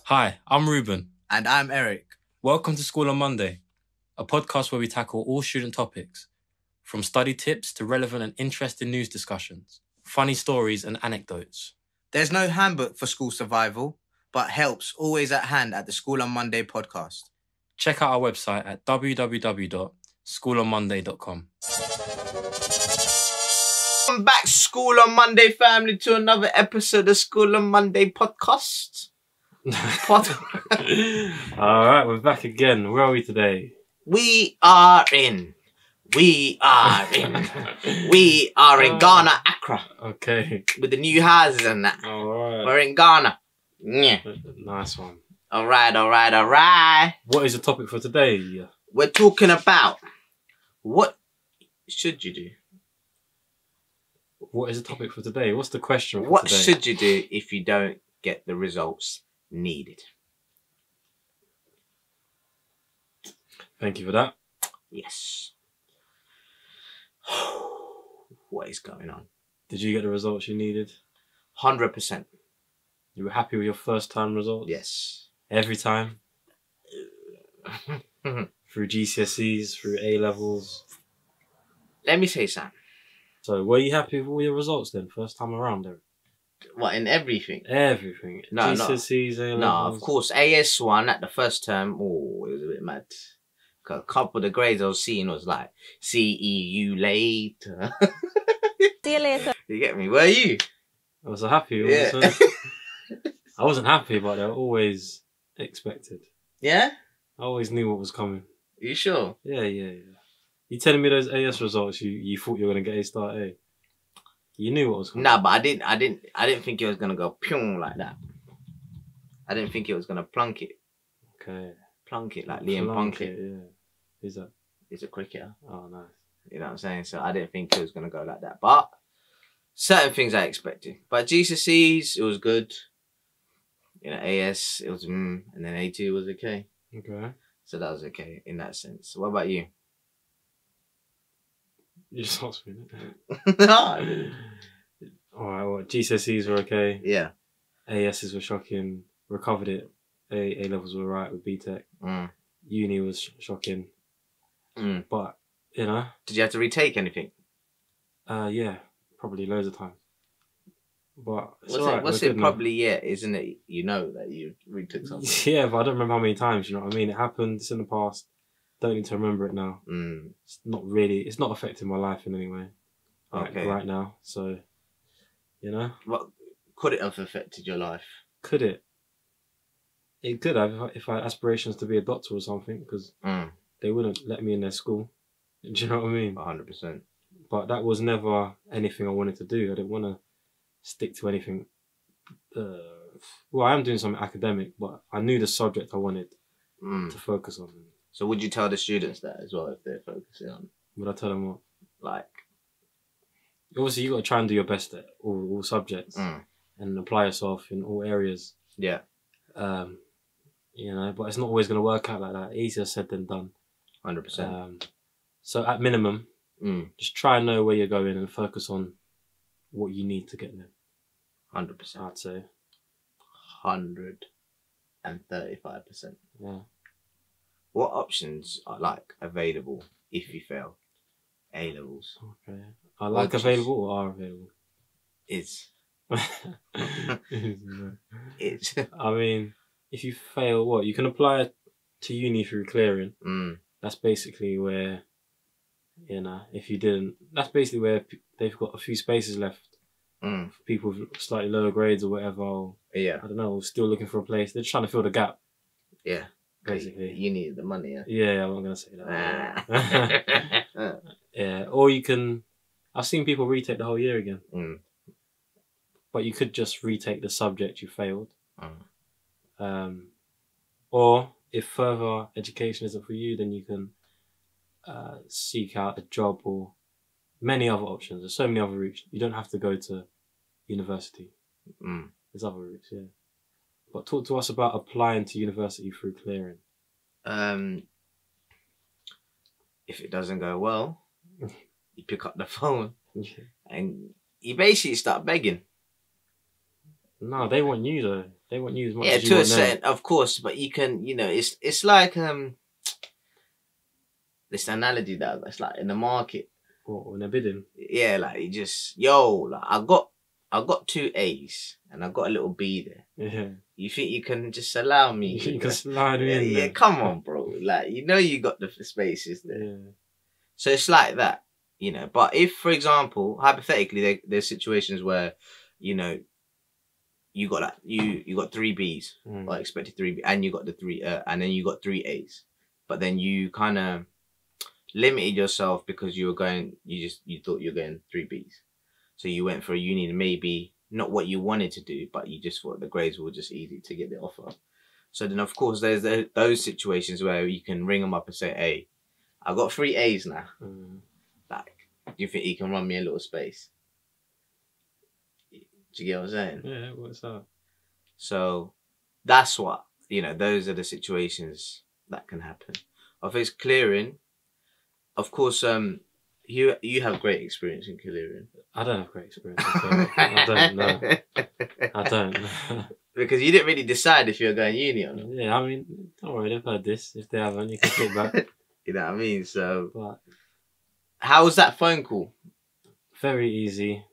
Hi, I'm Ruben. And I'm Eric. Welcome to School on Monday, a podcast where we tackle all student topics, from study tips to relevant and interesting news discussions, funny stories and anecdotes. There's no handbook for school survival, but help's always at hand at the School on Monday podcast. Check out our website at www.schoolonmonday.com. Welcome back, School on Monday family, to another episode of School on Monday podcast. Alright, we're back again. Where are we today? We are in Ghana, Accra. Okay. With the new houses and that. Alright. We're in Ghana. Yeah. Nice one. Alright. What is the topic for today? We're talking about what should you do? What is the topic for today? What's the question for what today? Should you do if you don't get the results needed? Thank you for that. Yes. What is going on? Did you get the results you needed? 100%. You were happy with your first time results? Yes. Every time? Through GCSEs, through A-levels? Let me say something. So, were you happy with all your results then, first time around, Eric? What, in everything? Everything. No, GCSEs, A-levels? No, of course. AS1 at the first term, it was a bit mad. A couple of the grades I was seeing was like, see you later. See you later. You get me? Where are you? I was happy. Yeah. I wasn't happy, but they were always expected. Yeah? I always knew what was coming. You sure? Yeah. You telling me those AS results, you thought you were going to get A *A? You knew what was coming. Nah, but I didn't think it was going to go pyong like that. I didn't think it was going to plunk it. Okay. Plunk it like Liam Plunkett. Yeah. Who's that? He's a cricketer. Oh, nice. You know what I'm saying? So I didn't think it was going to go like that. But certain things I expected. But GCSEs, it was good. You know, AS, it was and then A2 was okay. Okay. So that was okay in that sense. What about you? You just asked me. No. Alright, well, GCSEs were okay. Yeah. ASs were shocking. Recovered it. A-levels were right with BTEC. Uni was shocking. But, you know. Did you have to retake anything? Yeah. Probably loads of times. But it's what's it probably, yeah, isn't it? You know that you retook something. Yeah, but I don't remember how many times, you know what I mean? It happened, it's in the past. Don't need to remember it now. It's not affecting my life in any way. Okay. Right now. So, you know. What could it have affected your life? Could it? It could have if I had aspirations to be a doctor or something, because they wouldn't let me in their school. Do you know what I mean? 100%. But that was never anything I wanted to do. I didn't want to stick to anything. Well, I am doing something academic, but I knew the subject I wanted to focus on. So would you tell the students that as well if they're focusing on? Would I tell them what? Like, obviously you got to try and do your best at all subjects and apply yourself in all areas. Yeah. You know, but it's not always going to work out like that. Easier said than done. 100%. So at minimum, just try and know where you're going and focus on what you need to get there. 100%. I'd say. 135%. Yeah. What options are like available if you fail A-levels? Okay. Are like available or are available? It's. I mean, if you fail, what? You can apply to uni through clearing. That's basically where, you know, if you didn't, that's basically where they've got a few spaces left for people with slightly lower grades or whatever. Or, yeah. I don't know, still looking for a place. They're just trying to fill the gap. Yeah. Basically. You need the money, yeah? Yeah, I'm not going to say that. Yeah. Or you can, I've seen people retake the whole year again. But you could just retake the subject you failed. Or if further education isn't for you, then you can seek out a job or many other options. There's so many other routes. You don't have to go to university. There's other routes, yeah. But talk to us about applying to university through clearing. If it doesn't go well, you pick up the phone and you basically start begging. No, they want you though. They want you as much Yeah, as you to a want them. certain, of course, but you can, you know, it's like this analogy that it's like in the market. What, when they're bidding? Yeah, like you just like I got 2 A's and I got a little B there. Yeah. You think you can just allow me? You think you can slide me in Yeah, there? come on, bro. Like, you know, you got the spaces there. Yeah. So it's like that, you know. But if, for example, hypothetically, there's situations where, you know, you got like you got 3 B's or expected 3 B, and you got the 3 and then you got 3 A's, but then you kind of limited yourself because you thought you were going 3 B's, so you went for a uni that maybe not what you wanted to do, but you just thought the grades were just easy to get the offer. So then, of course, there's those situations where you can ring them up and say, "Hey, I got 3 A's now. Like, do you think you can run me a little space?" Do you get what I'm saying? Yeah, what's that? So that's what, you know, those are the situations that can happen. If it's clearing, of course, you have great experience in clearing. I don't have great experience. I don't know. I don't. Because you didn't really decide if you were going uni or not. Yeah, I mean, don't worry, they've heard this. If they haven't, you can click back. You know what I mean? So, but how was that phone call? Very easy.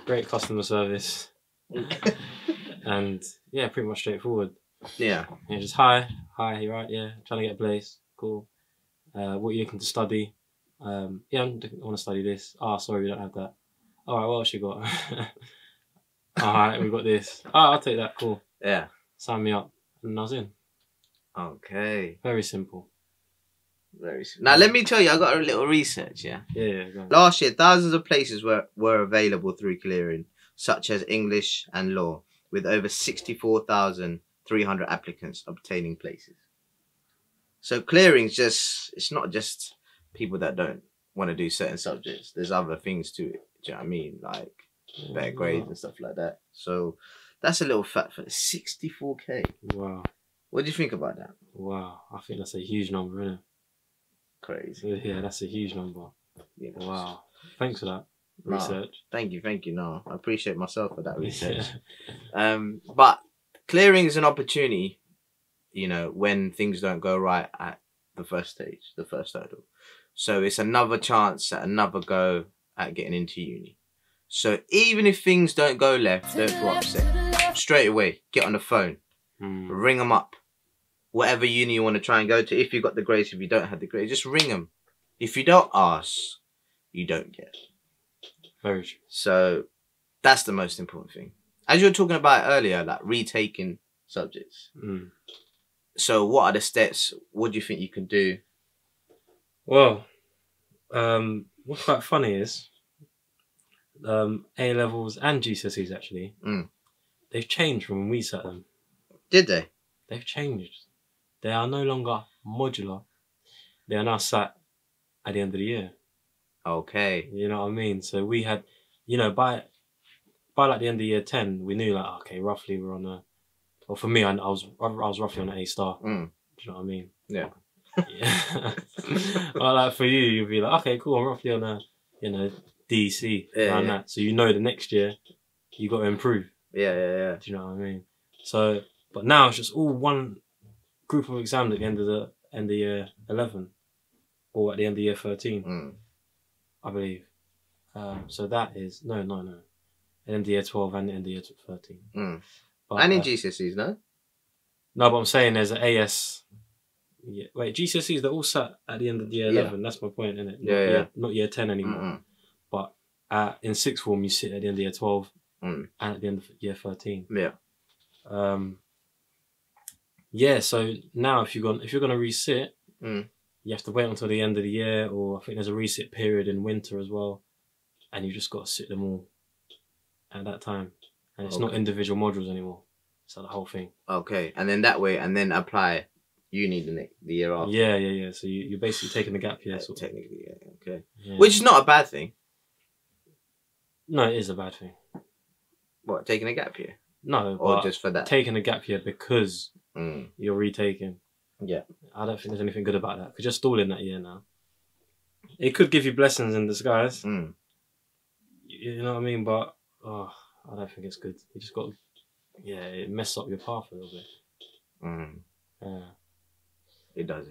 Great customer service. And yeah, pretty much straightforward. Yeah. Yeah, just hi, you right? Yeah, trying to get a place. Cool. What are you looking to study? Yeah, I want to study this. Oh, sorry, we don't have that. All right, what else you got? All right, we got this. Oh, I'll take that. Cool. Yeah. Sign me up, and I was in. Okay. Very simple. Very simple. Now, let me tell you, I got a little research. Yeah. Yeah. Go on. Last year, thousands of places were available through clearing, such as English and law, with over 64,300 applicants obtaining places. So clearing's it's not just people that don't want to do certain subjects. There's other things to it. Do you know what I mean? Like better grades and stuff like that. So that's a little fact for 64K. Wow. What do you think about that? Wow. I think that's a huge number, isn't it? Crazy. Yeah, that's a huge number. Yeah. Wow. Thanks for that research. Thank you. No, I appreciate myself for that research. But clearing is an opportunity, you know, when things don't go right at the first stage, the first hurdle. So it's another chance at another go at getting into uni. So even if things don't go left, don't feel upset. Straight away, get on the phone, ring them up. Whatever uni you want to try and go to, if you got the grades, if you don't have the grades, just ring them. If you don't ask, you don't get. Very true. So that's the most important thing. As you were talking about earlier, like retaking subjects. So what are the steps? What do you think you can do? Well, what's quite funny is A-levels and GCSEs actually, they've changed from when we set them. Did they? They've changed. They are no longer modular. They are now sat at the end of the year. Okay. You know what I mean? So we had, you know, by like the end of year 10, we knew like, okay, roughly we're on a, well for me, I was roughly on an A star. Do you know what I mean? Yeah. Yeah. Well, like for you, you'd be like, okay, cool, I'm roughly on a, you know, DC, around that. So you know the next year, you got to improve. Yeah. Do you know what I mean? So, but now it's just all one group of exams at the end of year 11, or at the end of year 13, I believe. So that is no. End of year 12 and end of year 13. But, and in GCSEs, no? No, but I'm saying there's an AS. Yeah, wait, GCSEs, they're all sat at the end of year 11. That's my point, isn't it? Not year 10 anymore. But in sixth form, you sit at the end of year 12 and at the end of year 13. Yeah. Yeah, so now if you're gonna resit, you have to wait until the end of the year, or I think there's a resit period in winter as well, and you just got to sit them all at that time, and it's not individual modules anymore. So the whole thing. Okay, and then that way, and then apply uni the year after. Yeah. So you're basically taking the gap year. Technically, yeah. Okay. Yeah. Which is not a bad thing. No, it is a bad thing. What, taking a gap year? No, or just for that? Taking a gap year because you're retaking. Yeah. I don't think there's anything good about that, because you're stalling that year now. It could give you blessings in disguise. You know what I mean? But I don't think it's good. You just got to yeah, it messes up your path a little bit. Yeah. It does.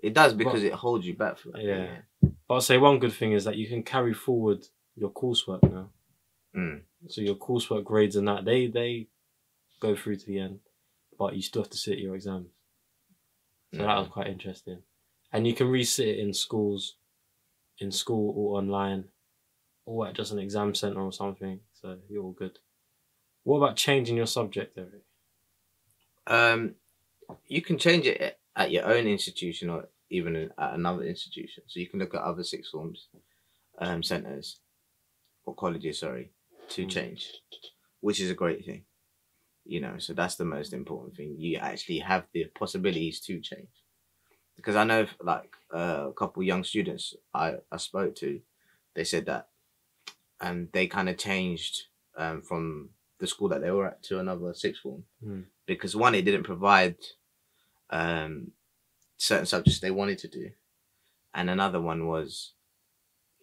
It does because it holds you back for like, yeah. But I'll say one good thing is that you can carry forward your coursework now. So your coursework grades and that, they go through to the end, but you still have to sit your exams. So that was quite interesting. And you can resit it in school or online, or at just an exam centre or something. So you're all good. What about changing your subject, Eric? You can change it at your own institution or even at another institution. So you can look at other sixth forms, centres, or colleges, sorry, to change, which is a great thing. You know, so that's the most important thing. You actually have the possibilities to change. Because I know, like, a couple of young students I spoke to, they said that they kind of changed from the school that they were at to another sixth form. Because one, it didn't provide certain subjects they wanted to do. And another one was,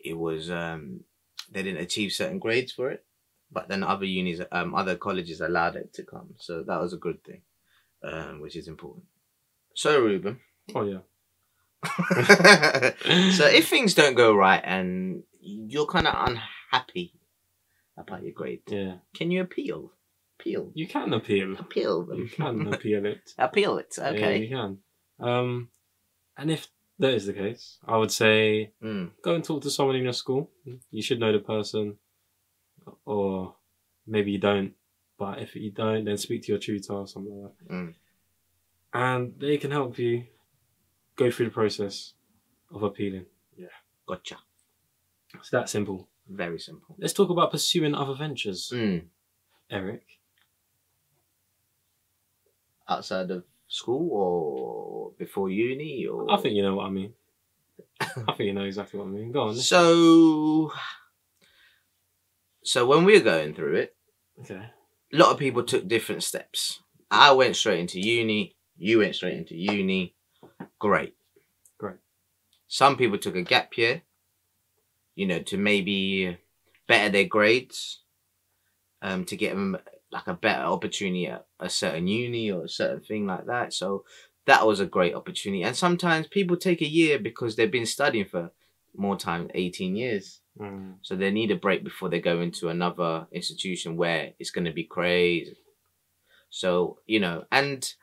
they didn't achieve certain grades for it. But then other unis, other colleges allowed it to come. So that was a good thing, which is important. So, Ruben. Oh, yeah. So if things don't go right and you're kind of unhappy about your grade, can you appeal? You can appeal. Appeal them. You can appeal it. Appeal it, okay. Yeah, you can. And if that is the case, I would say go and talk to someone in your school. You should know the person, or maybe you don't. But if you don't, then speak to your tutor or something like that. And they can help you go through the process of appealing. Yeah. Gotcha. It's that simple. Very simple. Let's talk about pursuing other ventures. Eric. Outside of school or before uni? Or I think you know what I mean. I think you know exactly what I mean. Go on. So when we were going through it, okay, a lot of people took different steps. I went straight into uni. You went straight into uni. Great. Some people took a gap year, you know, to maybe better their grades, to get them like a better opportunity at a certain uni or a certain thing like that. So that was a great opportunity. And sometimes people take a year because they've been studying for more time, 18 years. So they need a break before they go into another institution where it's going to be crazy. So, you know, and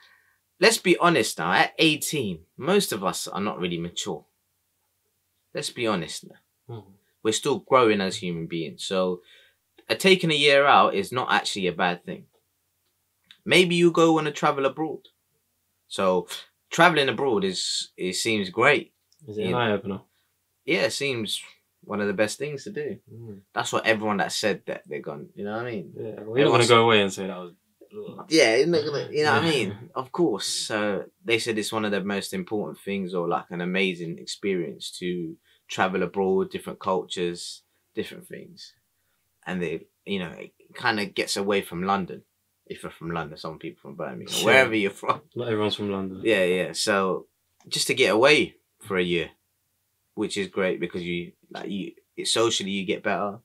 let's be honest now, at 18, most of us are not really mature. Let's be honest now. We're still growing as human beings. So taking a year out is not actually a bad thing. Maybe you go want to travel abroad. So traveling abroad it seems great. Is it an eye-opener? Yeah, it seems one of the best things to do. That's what everyone that said that they're gone, you know what I mean? Yeah, well, you don't want to go away and say that was... Yeah, you know what I mean? Of course. So they said it's one of the most important things, or like an amazing experience to travel abroad, different cultures, different things. And they, you know, it kind of gets away from London. If you're from London, some people from Birmingham, wherever you're from. Not everyone's from London. Yeah. So just to get away for a year, which is great because socially you get better.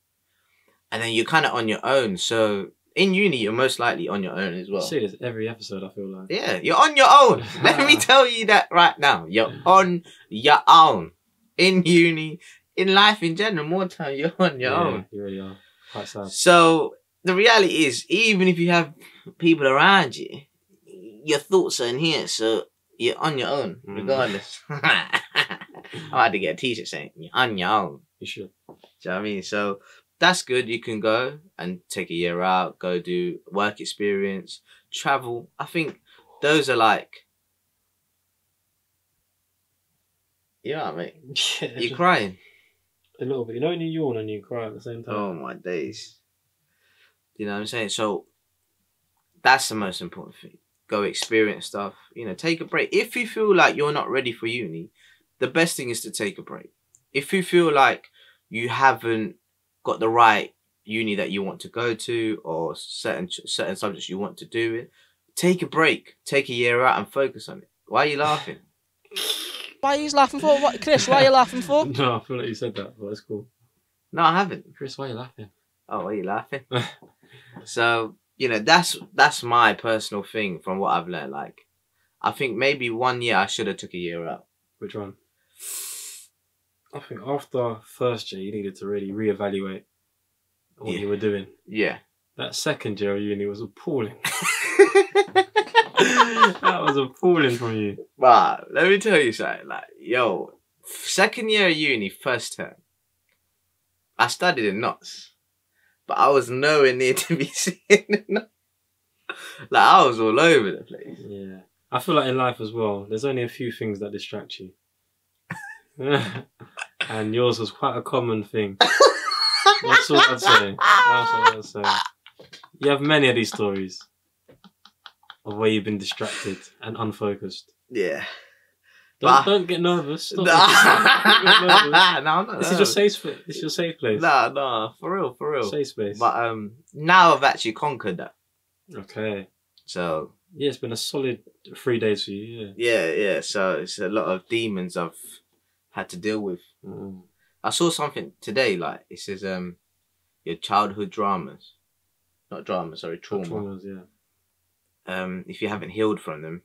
And then you're kind of on your own. So in uni, you're most likely on your own as well. I say this every episode, I feel like. Yeah, you're on your own. Let me tell you that right now. You're on your own. In uni, in life in general, more time you're on your own. You really are. Quite sad. So the reality is, even if you have people around you, your thoughts are in here. So you're on your own, regardless. I had to get a t-shirt saying, you're on your own. You should. Do you know what I mean? So that's good. You can go and take a year out, go do work experience, travel. I think those are like... You know what I mean? Yeah, you're crying. A little bit. You know when you yawn and you cry at the same time? Oh my days. You know what I'm saying? So that's the most important thing. Go experience stuff. You know, take a break. If you feel like you're not ready for uni, the best thing is to take a break. If you feel like you haven't got the right uni that you want to go to, or certain subjects you want to do it, take a break. Take a year out and focus on it. Why are you laughing? Why are you laughing for? What, Chris, why are you laughing for? No, I feel like you said that, but that's cool. No, I haven't. Chris, why are you laughing? Oh, why are you laughing? So, you know, that's my personal thing from what I've learned. Like, I think maybe 1 year I should have took a year out. Which one? I think after first year, you needed to really reevaluate what you were doing. Yeah. That second year of uni was appalling. That was appalling from you. But let me tell you something. Like, yo, second year of uni, first term, I studied in knots, but I was nowhere near to be seen. Like, I was all over the place. Yeah. I feel like in life as well, there's only a few things that distract you. And yours was quite a common thing. That's all I'd say. That's all I'd say. You have many of these stories of where you've been distracted and unfocused. Yeah. Don't get nervous. Stop. No, I'm not. This is your safe. This is your safe place. No, for real. Safe space. But now I've actually conquered that. Okay. So yeah, it's been a solid 3 days for you. Yeah. So it's a lot of demons I've had to deal with. Mm. I saw something today. Like, it says your childhood dramas, not drama, sorry, trauma. Traumas, yeah. If you haven't healed from them,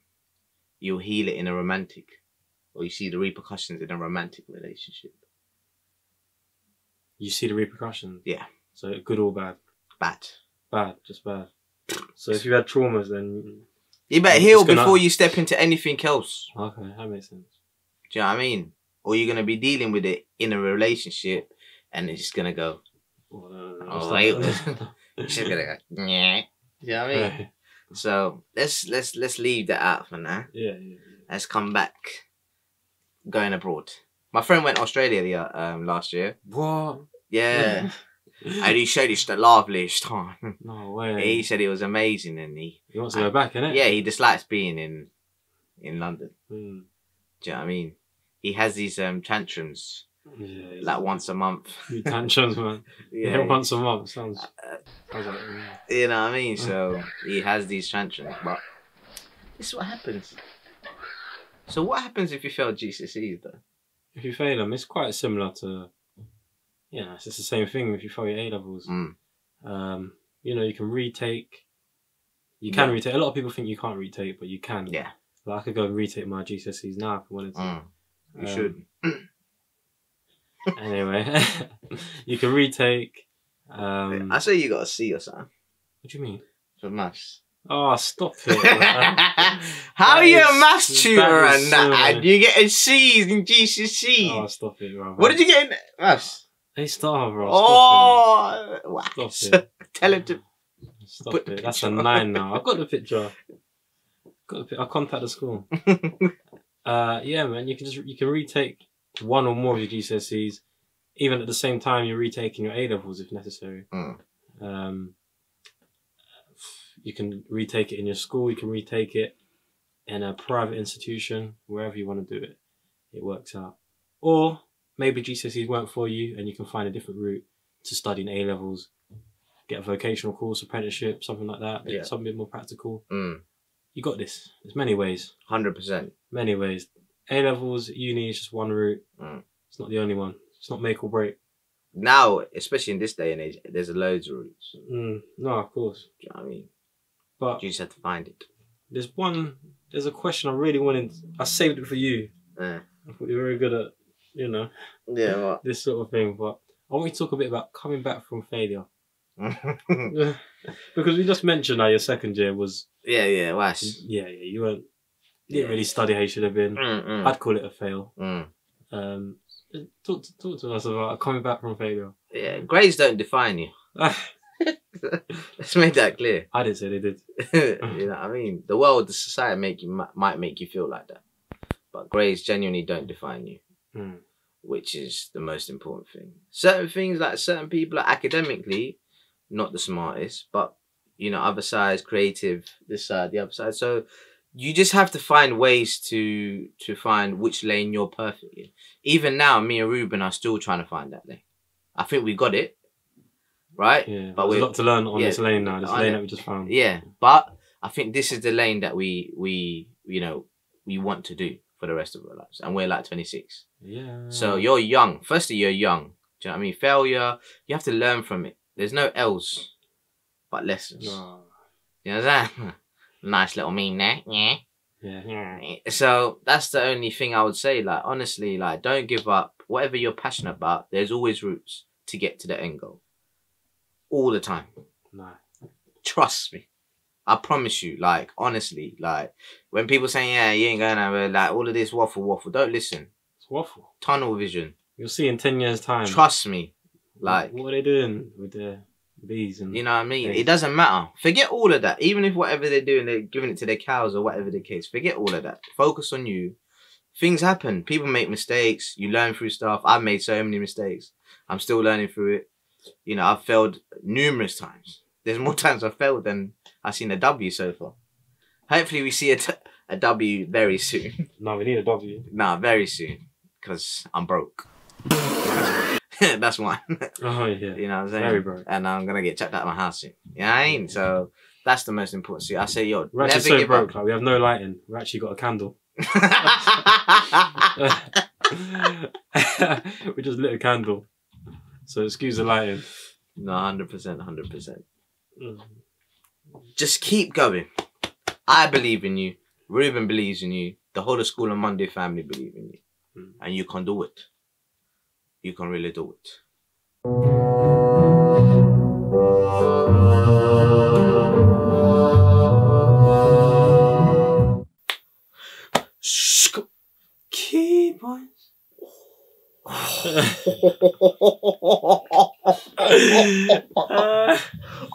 you'll heal it in a romantic, or you see the repercussions in a romantic relationship. You see the repercussions? Yeah. So good or bad? Bad. Bad, just bad. So if you had traumas, then you better heal before you step into anything else. Okay, that makes sense. Do you know what I mean? Or you're gonna be dealing with it in a relationship, and it's just gonna go. Oh wait, it's just gonna go. Yeah. Do you know what I mean? Right. So let's leave that out for now. Yeah. Let's come back. Going abroad. My friend went to Australia last year. What? Yeah. And he said it's the loveliest time. No way. He said it was amazing, and he wants to go back, innit? Yeah, he dislikes being in London. Mm. Do you know what I mean? He has these tantrums Yeah, like once a month. Tantrums, man. Yeah, once a month sounds like, you know what I mean? So he has these tantrums, but this is what happens. So what happens if you fail GCSEs though? If you fail them, it's quite similar to, it's just the same thing if you fail your A-levels. Mm. You can retake. You can retake. A lot of people think you can't retake, but you can. Yeah. Like, I could go and retake my GCSEs now if I wanted to. Mm. You should. Anyway, you can retake. I say you got a C or something. What do you mean? For maths. Oh, stop it. How are you a maths tutor and that? And you getting C's in GCSE? Oh, stop it, bro. What did you get in maths? A star, bro. Oh, stop it. Tell him to stop it. That's a 9 now. I've got the picture. I'll contact the school. Yeah, man. You can retake one or more of your GCSEs, even at the same time you're retaking your A-levels if necessary. Mm. You can retake it in your school. You can retake it in a private institution, wherever you want to do it. It works out. Or maybe GCSEs weren't for you, and you can find a different route to studying A-levels. Get a vocational course, apprenticeship, something like that. Yeah. Something a bit more practical. Mm. You got this. There's many ways. 100%. Many ways. A-levels, uni is just one route. Mm. It's not the only one. It's not make or break. Now, especially in this day and age, there's loads of routes. No, of course. Do you know what I mean? But you just have to find it. There's a question I really wanted. I saved it for you. I thought you were very good at, yeah, what? this sort of thing. But I want you to talk a bit about coming back from failure. Because we just mentioned how your second year was... Yeah, worse. Yeah, you didn't really study how you should have been. I'd call it a fail. Talk to us about coming back from failure. Yeah, grades don't define you. Let's make that clear. I didn't say they did. You know what I mean? The world, the society might make you feel like that. But grades genuinely don't define you. Which is the most important thing. Certain things, like certain people are academically not the smartest, but other sides, creative, this side, the other side. So you just have to find ways to find which lane you're perfect in. Even now, me and Ruben are still trying to find that lane. I think we got it, right? Yeah, but there's a lot to learn on this lane now. This lane that we just found. Yeah, but I think this is the lane that we want to do for the rest of our lives, and we're like 26. Yeah. So you're young. Firstly, you're young. Do you know what I mean? Failure, you have to learn from it. There's no L's, but lessons. No. You know what I'm saying? Nice little meme there. Yeah. Yeah. So that's the only thing I would say. Like, honestly, like, don't give up. Whatever you're passionate about, there's always routes to get to the end goal. All the time. No. Trust me. I promise you. Like, honestly, like, when people say, yeah, you ain't going nowhere, like, all of this waffle, don't listen. It's waffle. Tunnel vision. You'll see in 10 years' time. Trust me. Like, what are they doing with their bees and you know what I mean? things? It doesn't matter. Forget all of that. Even if whatever they're doing, they're giving it to their cows or whatever the case. Forget all of that. Focus on you. Things happen. People make mistakes. You learn through stuff. I've made so many mistakes. I'm still learning through it. You know, I've failed numerous times. There's more times I've failed than I've seen a W so far. Hopefully we see a W very soon. No, we need a W. Nah, very soon. Because I'm broke. That's one. Oh, yeah. You know what I'm saying? Very broke. And I'm going to get chucked out of my house soon. You know what I mean? So that's the most important. See, I say, yo, We're actually never so give broke. up. Like, we have no lighting. We've actually got a candle. We just lit a candle. So excuse the lighting. No, 100%. Mm. Just keep going. I believe in you. Ruben believes in you. The whole of School on Monday family believe in you. Mm. And you can do it. You can really do it. Key points. Oh no!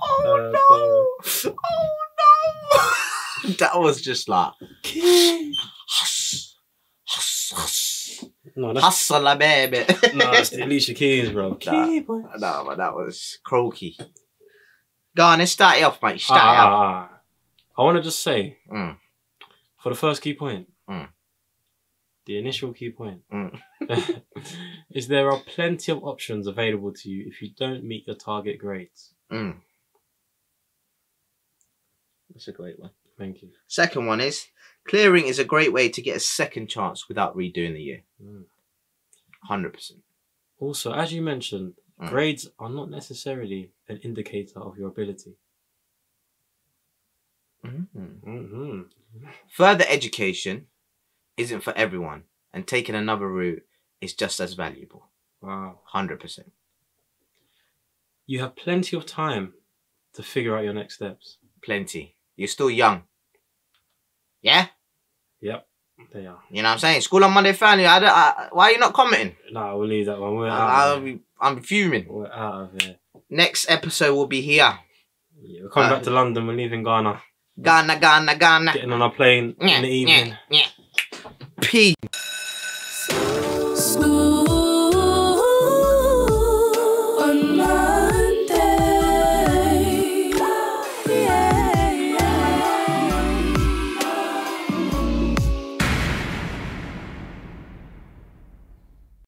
Oh no! That was just like No, that's hustle, baby. no, that's the Alicia Keys, bro. Key points. No, but that was croaky. Go on, let's start it off, mate. Start it off. I want to just say, Mm. for the first key point, Mm. the initial key point, Mm. is there are plenty of options available to you if you don't meet your target grades. Mm. That's a great one. Thank you. Second one is, clearing is a great way to get a second chance without redoing the year. 100%. Also, as you mentioned, Mm. grades are not necessarily an indicator of your ability. Mm-hmm. Further education isn't for everyone, and taking another route is just as valuable. Wow. 100%. You have plenty of time to figure out your next steps. Plenty. You're still young. Yeah? Yep, they are. You know what I'm saying? School on Monday family, why are you not commenting? No, we'll leave that one. We're out of here. I'm fuming. We're out of here. Next episode will be here. Yeah, we're coming back to London. We're leaving Ghana. Ghana. Getting on a plane in the evening. Peace.